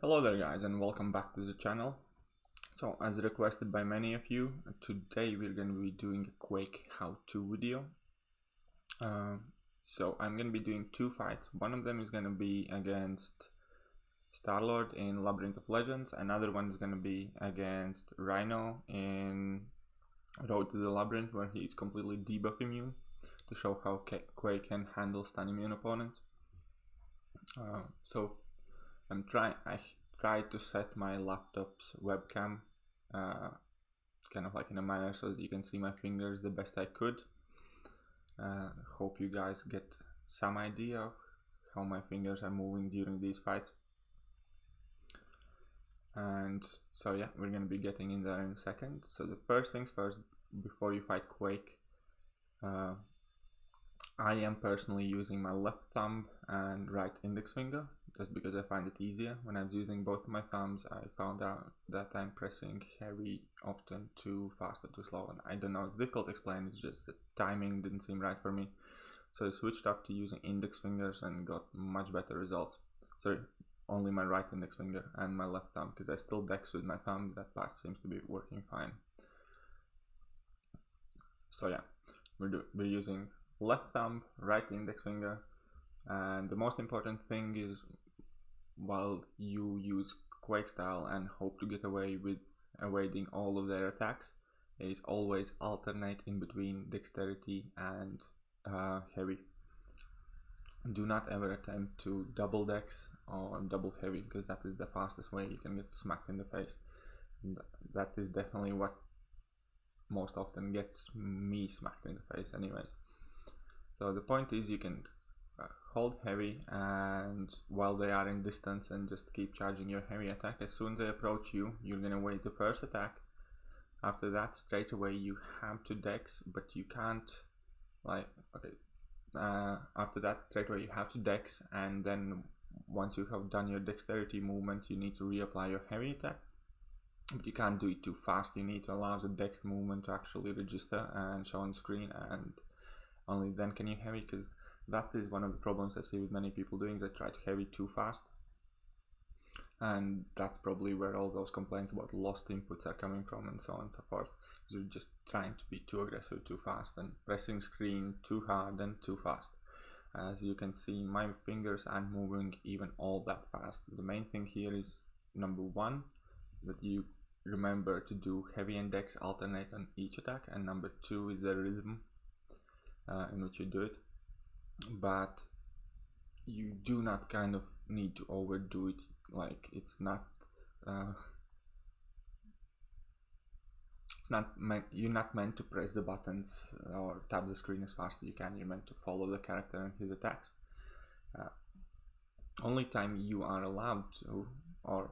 Hello there guys and welcome back to the channel. So as requested by many of you, today we're going to be doing a Quake how-to video. So I'm going to be doing two fights. One of them is going to be against Star-Lord in Labyrinth of Legends. Another one is going to be against Rhino in Road to the Labyrinth, where he is completely debuff immune, to show how Quake can handle stun immune opponents. I tried to set my laptop's webcam kind of like in a manner so that you can see my fingers the best I could. Hope you guys get some idea of how my fingers are moving during these fights. And so yeah, we're going to be getting in there in a second. So the first things first, before you fight Quake, I am personally using my left thumb and right index finger, just because I find it easier. When I was using both of my thumbs, I found out that I'm pressing heavy often too fast or too slow, and I don't know, it's difficult to explain, it's just the timing didn't seem right for me. So I switched up to using index fingers and got much better results. Sorry, only my right index finger and my left thumb, because I still dex with my thumb. That part seems to be working fine. So yeah, we're using left thumb, right index finger, and the most important thing is, while you use Quake style and hope to get away with evading all of their attacks, is always alternate in between dexterity and heavy. Do not ever attempt to double dex or double heavy, because that is the fastest way you can get smacked in the face. And that is definitely what most often gets me smacked in the face anyways. So the point is, you can hold heavy, and while they are in distance, and just keep charging your heavy attack. As soon as they approach you, you're gonna wait the first attack. After that, straight away you have to dex, but you can't, like, okay, after that straight away you have to dex, and then once you have done your dexterity movement, you need to reapply your heavy attack. But you can't do it too fast. You need to allow the dex movement to actually register and show on screen, and only then can you heavy, because that is one of the problems I see with many people doing. They try to heavy too fast, and that's probably where all those complaints about lost inputs are coming from, and so on and so forth. You're just trying to be too aggressive too fast, and pressing screen too hard and too fast. As you can see, my fingers aren't moving even all that fast. The main thing here is, number one, that you remember to do heavy and dex alternate on each attack, and number two is the rhythm in which you do it. But you do not kind of need to overdo it. Like, it's not you're not meant to press the buttons or tap the screen as fast as you can. You're meant to follow the character and his attacks. Only time you are allowed to, or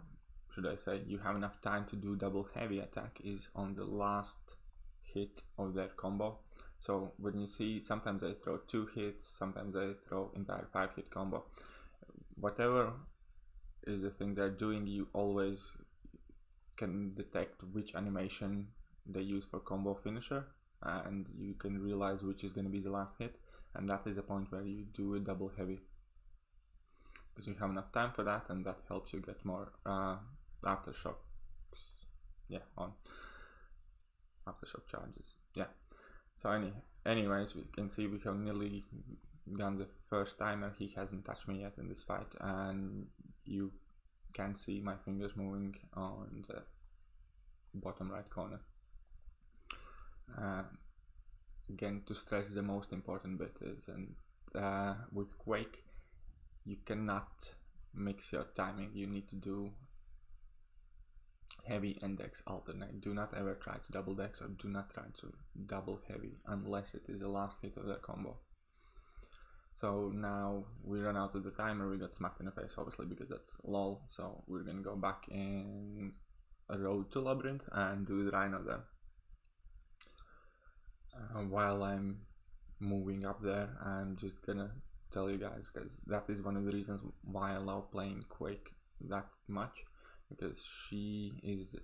should I say, you have enough time to do double heavy attack, is on the last hit of their combo. So when you see, sometimes I throw 2 hits, sometimes I throw entire 5-hit combo. Whatever is the thing they're doing, you always can detect which animation they use for combo finisher, and you can realize which is going to be the last hit, and that is a point where you do a double heavy, because you have enough time for that, and that helps you get more aftershocks. Yeah, on aftershock charges. Yeah. So anyways, we can see we have nearly gone the first timer. He hasn't touched me yet in this fight, and you can see my fingers moving on the bottom right corner. Again, to stress, the most important bit is, and with Quake, you cannot mix your timing. You need to do heavy and dex alternate. Do not ever try to double dex, or do not try to double heavy unless it is the last hit of their combo. So now we run out of the timer. We got smacked in the face, obviously, because that's lol. So we're gonna go back in a Road to Labyrinth and do the Rhino there. While I'm moving up there, I'm just gonna tell you guys, because that is one of the reasons why I love playing Quake that much, because she is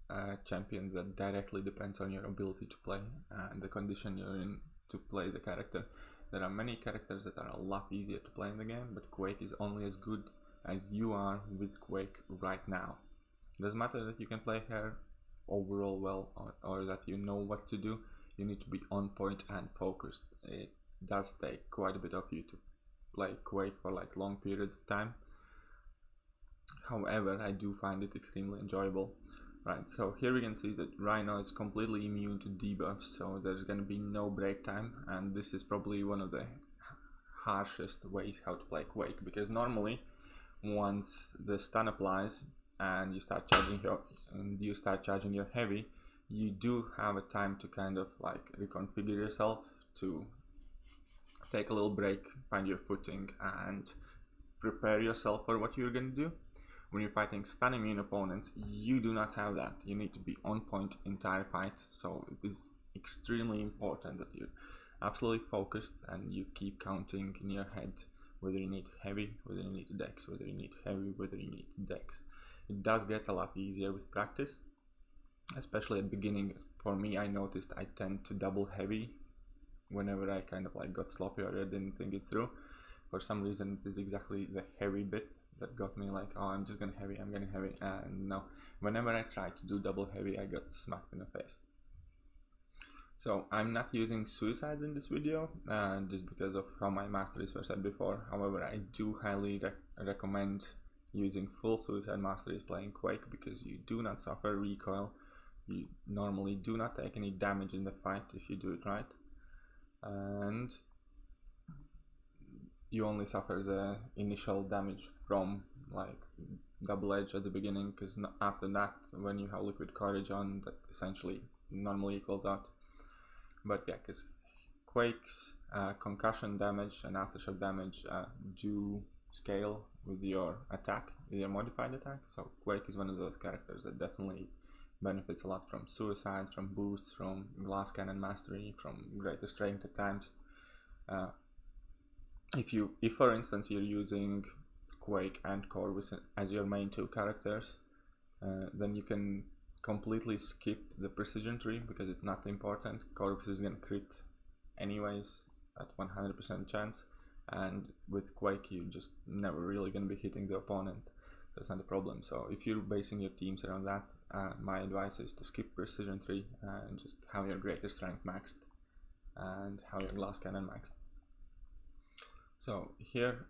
a champion that directly depends on your ability to play and the condition you're in to play the character. There are many characters that are a lot easier to play in the game, but Quake is only as good as you are with Quake right now. It doesn't matter that you can play here overall well, or that you know what to do. You need to be on point and focused. It does take quite a bit of you to play Quake for like long periods of time. However, I do find it extremely enjoyable. Right, so here we can see that Rhino is completely immune to debuffs, so there's going to be no break time, and this is probably one of the harshest ways how to play Quake, because normally once the stun applies and you start charging your heavy, you do have a time to kind of like reconfigure yourself, to take a little break, find your footing, and prepare yourself for what you're going to do. When you're fighting stun immune opponents, you do not have that. You need to be on point entire fight, so it is extremely important that you're absolutely focused and you keep counting in your head whether you need heavy, whether you need dex, whether you need heavy, whether you need dex. It does get a lot easier with practice, especially at the beginning. For me, I noticed I tend to double heavy whenever I kind of like got sloppy or I didn't think it through. For some reason, it is exactly the heavy bit that got me like, oh, I'm just gonna heavy, I'm getting heavy. And no, whenever I tried to do double heavy, I got smacked in the face. So I'm not using suicides in this video, just because of how my masteries were set before. However, I do highly recommend using full suicide masteries playing Quake, because you do not suffer recoil. You normally do not take any damage in the fight if you do it right, and you only suffer the initial damage from like double edge at the beginning, because after that, when you have liquid courage on, that essentially normally equals out. But yeah, because Quake's concussion damage and aftershock damage do scale with your attack, with your modified attack. So Quake is one of those characters that definitely benefits a lot from suicides, from boosts, from glass cannon mastery, from greater strength at times. If for instance you're using Quake and Corvus as your main two characters, then you can completely skip the precision tree because it's not important. Corvus is gonna crit anyways at 100% chance, and with Quake you're just never really gonna be hitting the opponent, so it's not a problem. So if you're basing your teams around that, my advice is to skip precision tree and just have your greater strength maxed and have your glass cannon maxed. So here,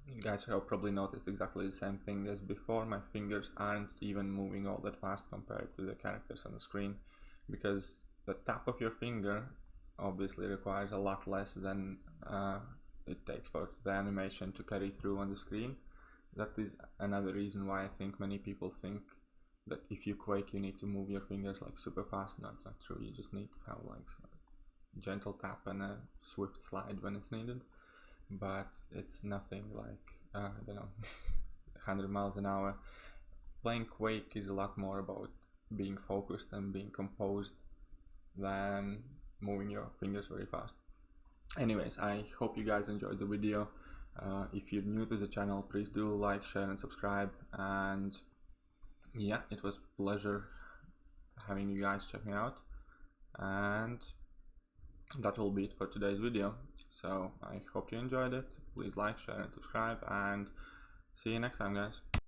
you guys have probably noticed exactly the same thing as before. My fingers aren't even moving all that fast compared to the characters on the screen, because the tap of your finger obviously requires a lot less than it takes for the animation to carry through on the screen. That is another reason why I think many people think that if you Quake you need to move your fingers like super fast. No, it's not true. You just need to have like gentle tap and a swift slide when it's needed, but it's nothing like I don't know 100 miles an hour. Playing Quake is a lot more about being focused and being composed than moving your fingers very fast. Anyways, I hope you guys enjoyed the video. If you're new to the channel, please do like, share and subscribe, and yeah, it was a pleasure having you guys check me out, and that will be it for today's video. So I hope you enjoyed it. Please like, share and subscribe, and see you next time, guys.